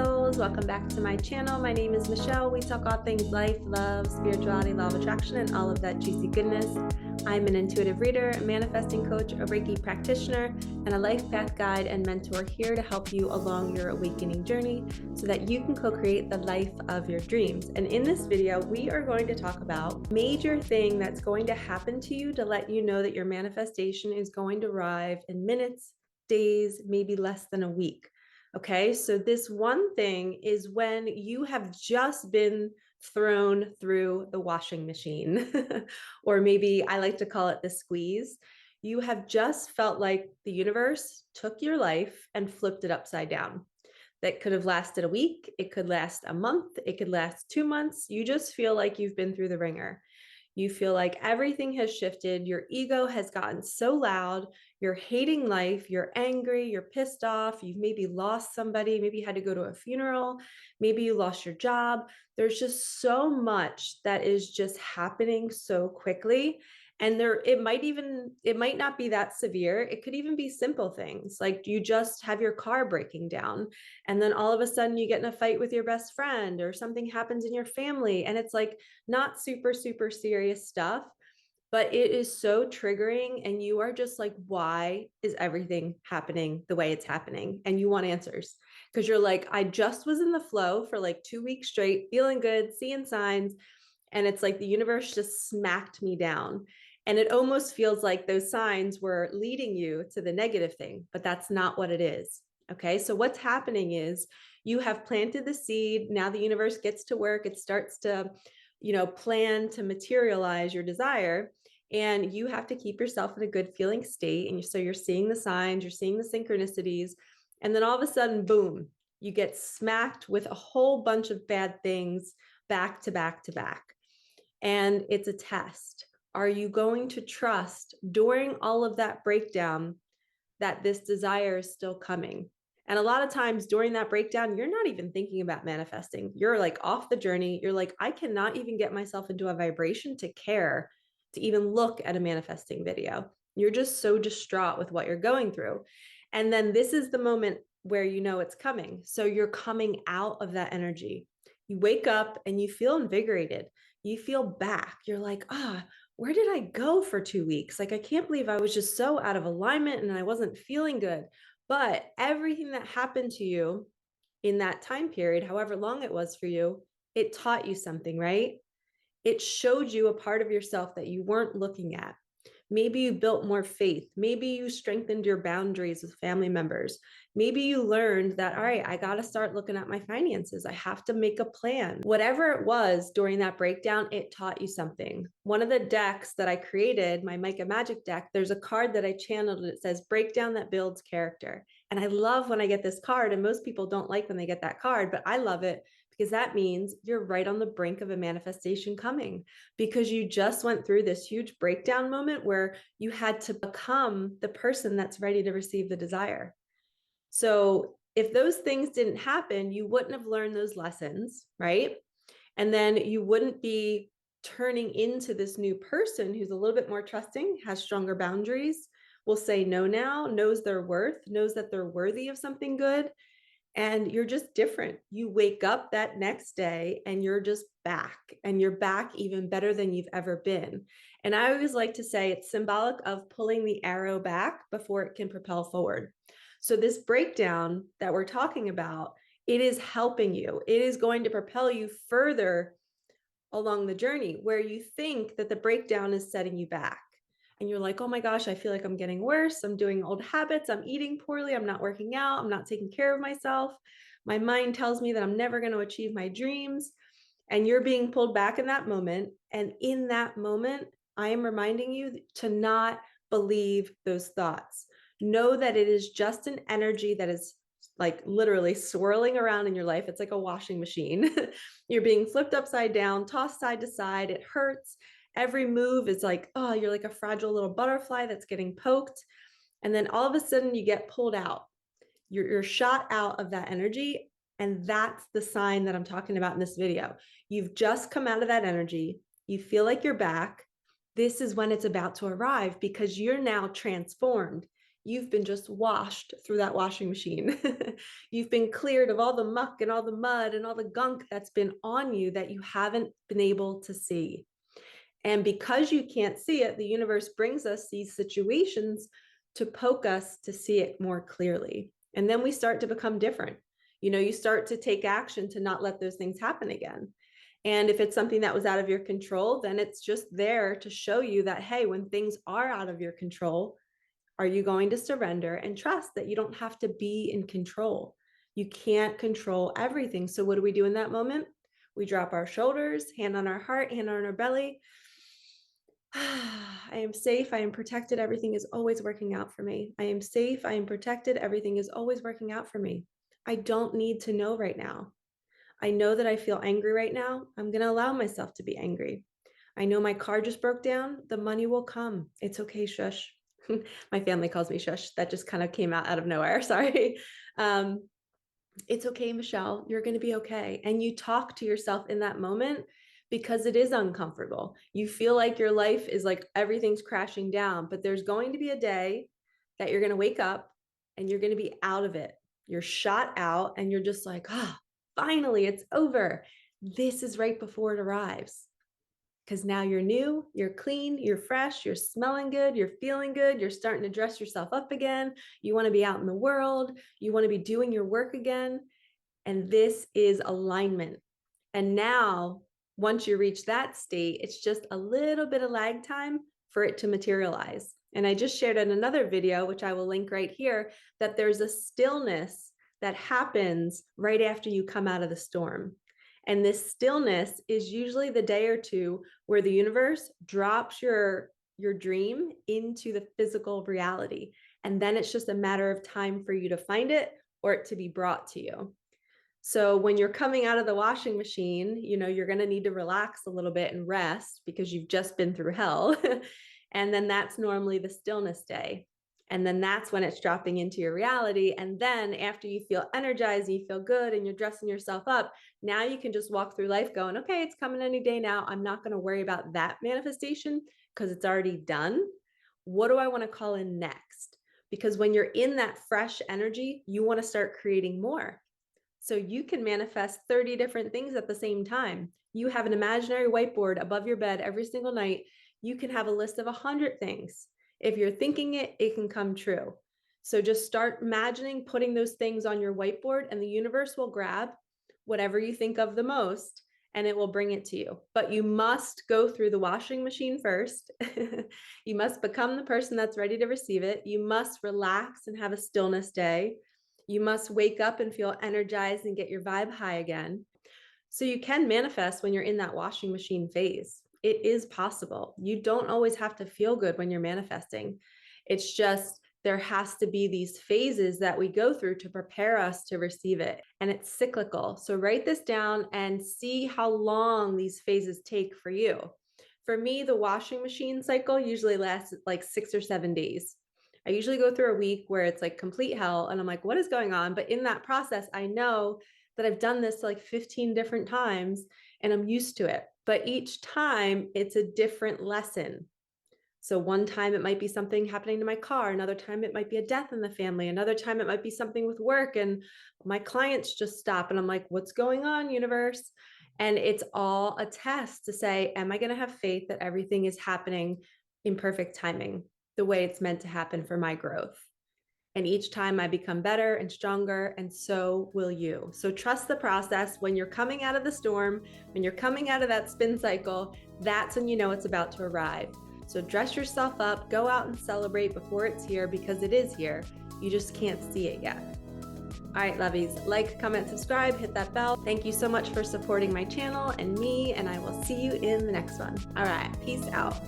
souls, welcome back to my channel. My name is Michelle. We talk all things life, love, spirituality, law of attraction, and all of that juicy goodness. I'm an intuitive reader, a manifesting coach, a Reiki practitioner, and a life path guide and mentor here to help you along your awakening journey so that you can co-create the life of your dreams. And in this video, we are going to talk about a major thing that's going to happen to you to let you know that your manifestation is going to arrive in minutes, days, maybe less than a week. Okay, so this one thing is when you have just been thrown through the washing machine, or maybe I like to call it the squeeze. You have just felt like the universe took your life and flipped it upside down. That could have lasted a week, it could last a month, it could last 2 months. You just feel like you've been through the ringer. You feel like everything has shifted. Your ego has gotten so loud. You're hating life. You're angry. You're pissed off. You've maybe lost somebody. Maybe you had to go to a funeral. Maybe you lost your job. There's just so much that is just happening so quickly. And it might not be that severe. It could even be simple things like you just have your car breaking down and then all of a sudden you get in a fight with your best friend or something happens in your family. And it's like not super, super serious stuff, but it is so triggering. And you are just like, why is everything happening the way it's happening? And you want answers because you're like, I just was in the flow for like 2 weeks straight, feeling good, seeing signs. And it's like the universe just smacked me down. And it almost feels like those signs were leading you to the negative thing, but that's not what it is. Okay, so what's happening is you have planted the seed. Now the universe gets to work. It starts to, plan to materialize your desire. And you have to keep yourself in a good feeling state. And so you're seeing the signs, you're seeing the synchronicities. And then all of a sudden, boom, you get smacked with a whole bunch of bad things back to back to back. And it's a test. Are you going to trust during all of that breakdown that this desire is still coming? And a lot of times during that breakdown, you're not even thinking about manifesting. You're like off the journey. You're like, I cannot even get myself into a vibration to care to even look at a manifesting video. You're just so distraught with what you're going through. And then this is the moment where you know it's coming. So you're coming out of that energy. You wake up and you feel invigorated. You feel back. You're like, where did I go for 2 weeks? Like, I can't believe I was just so out of alignment and I wasn't feeling good. But everything that happened to you in that time period, however long it was for you, it taught you something, right? It showed you a part of yourself that you weren't looking at. Maybe you built more faith. Maybe you strengthened your boundaries with family members. Maybe you learned that, all right, I got to start looking at my finances. I have to make a plan. Whatever it was during that breakdown, it taught you something. One of the decks that I created, my Micah magic deck, there's a card that I channeled. It says breakdown that builds character. And I love when I get this card, and most people don't like when they get that card, but I love it because that means you're right on the brink of a manifestation coming because you just went through this huge breakdown moment where you had to become the person that's ready to receive the desire. So if those things didn't happen, you wouldn't have learned those lessons, right? And then you wouldn't be turning into this new person who's a little bit more trusting, has stronger boundaries, will say no now, knows their worth, knows that they're worthy of something good. And you're just different. You wake up that next day and you're just back, and you're back even better than you've ever been. And I always like to say it's symbolic of pulling the arrow back before it can propel forward. So this breakdown that we're talking about, it is helping you. It is going to propel you further along the journey where you think that the breakdown is setting you back. And you're like, oh my gosh, I feel like I'm getting worse. I'm doing old habits. I'm eating poorly. I'm not working out. I'm not taking care of myself. My mind tells me that I'm never going to achieve my dreams. And you're being pulled back in that moment. And in that moment, I am reminding you to not believe those thoughts. Know that it is just an energy that is like literally swirling around in your life. It's like a washing machine. You're being flipped upside down, tossed side to side. It hurts. Every move is like, oh, you're like a fragile little butterfly that's getting poked. And then all of a sudden you get pulled out. You're shot out of that energy. And that's the sign that I'm talking about in this video. You've just come out of that energy. You feel like you're back. This is when it's about to arrive because you're now transformed. you've been just washed through that washing machine. You've been cleared of all the muck and all the mud and all the gunk that's been on you that you haven't been able to see. And because you can't see it, the universe brings us these situations to poke us to see it more clearly. And then we start to become different. You start to take action to not let those things happen again. And if it's something that was out of your control, then it's just there to show you that, hey, when things are out of your control, are you going to surrender and trust that you don't have to be in control? You can't control everything. So what do we do in that moment? We drop our shoulders, hand on our heart, hand on our belly. I am safe. I am protected. Everything is always working out for me. I am safe. I am protected. Everything is always working out for me. I don't need to know right now. I know that I feel angry right now. I'm going to allow myself to be angry. I know my car just broke down. The money will come. It's okay, shush. My family calls me shush. That just kind of came out of nowhere. Sorry. It's okay, Michelle. You're going to be okay. And you talk to yourself in that moment because it is uncomfortable. You feel like your life is like everything's crashing down, but there's going to be a day that you're going to wake up and you're going to be out of it. You're shot out and you're just like, finally, it's over. This is right before it arrives. Because now you're new, you're clean, you're fresh, you're smelling good, you're feeling good, you're starting to dress yourself up again. You want to be out in the world, you want to be doing your work again. And this is alignment. And now, once you reach that state, it's just a little bit of lag time for it to materialize. And I just shared in another video, which I will link right here, that there's a stillness that happens right after you come out of the storm. And this stillness is usually the day or two where the universe drops your dream into the physical reality. And then it's just a matter of time for you to find it or it to be brought to you. So when you're coming out of the washing machine, you're going to need to relax a little bit and rest because you've just been through hell. And then that's normally the stillness day. And then that's when it's dropping into your reality. And then after you feel energized, and you feel good and you're dressing yourself up, now you can just walk through life going, okay, it's coming any day now. I'm not going to worry about that manifestation because it's already done. What do I want to call in next? Because when you're in that fresh energy, you want to start creating more. So you can manifest 30 different things at the same time. You have an imaginary whiteboard above your bed every single night. You can have a list of 100 things. If you're thinking it, it can come true. So just start imagining putting those things on your whiteboard and the universe will grab whatever you think of the most and it will bring it to you. But you must go through the washing machine first. You must become the person that's ready to receive it. You must relax and have a stillness day. You must wake up and feel energized and get your vibe high again. So you can manifest when you're in that washing machine phase. It is possible. You don't always have to feel good when you're manifesting. It's just there has to be these phases that we go through to prepare us to receive it. And it's cyclical. So write this down and see how long these phases take for you. For me, the washing machine cycle usually lasts like 6 or 7 days. I usually go through a week where it's like complete hell and I'm like, what is going on? But in that process, I know that I've done this like 15 different times and I'm used to it. But each time it's a different lesson. So one time it might be something happening to my car. Another time it might be a death in the family. Another time it might be something with work and my clients just stop and I'm like, what's going on, universe? And it's all a test to say, am I going to have faith that everything is happening in perfect timing, the way it's meant to happen for my growth? And each time I become better and stronger, and so will you. So trust the process. When you're coming out of the storm, when you're coming out of that spin cycle, that's when you know it's about to arrive. So dress yourself up, go out and celebrate before it's here because it is here. You just can't see it yet. All right, lovies, like, comment, subscribe, hit that bell. Thank you so much for supporting my channel and me, and I will see you in the next one. All right, peace out.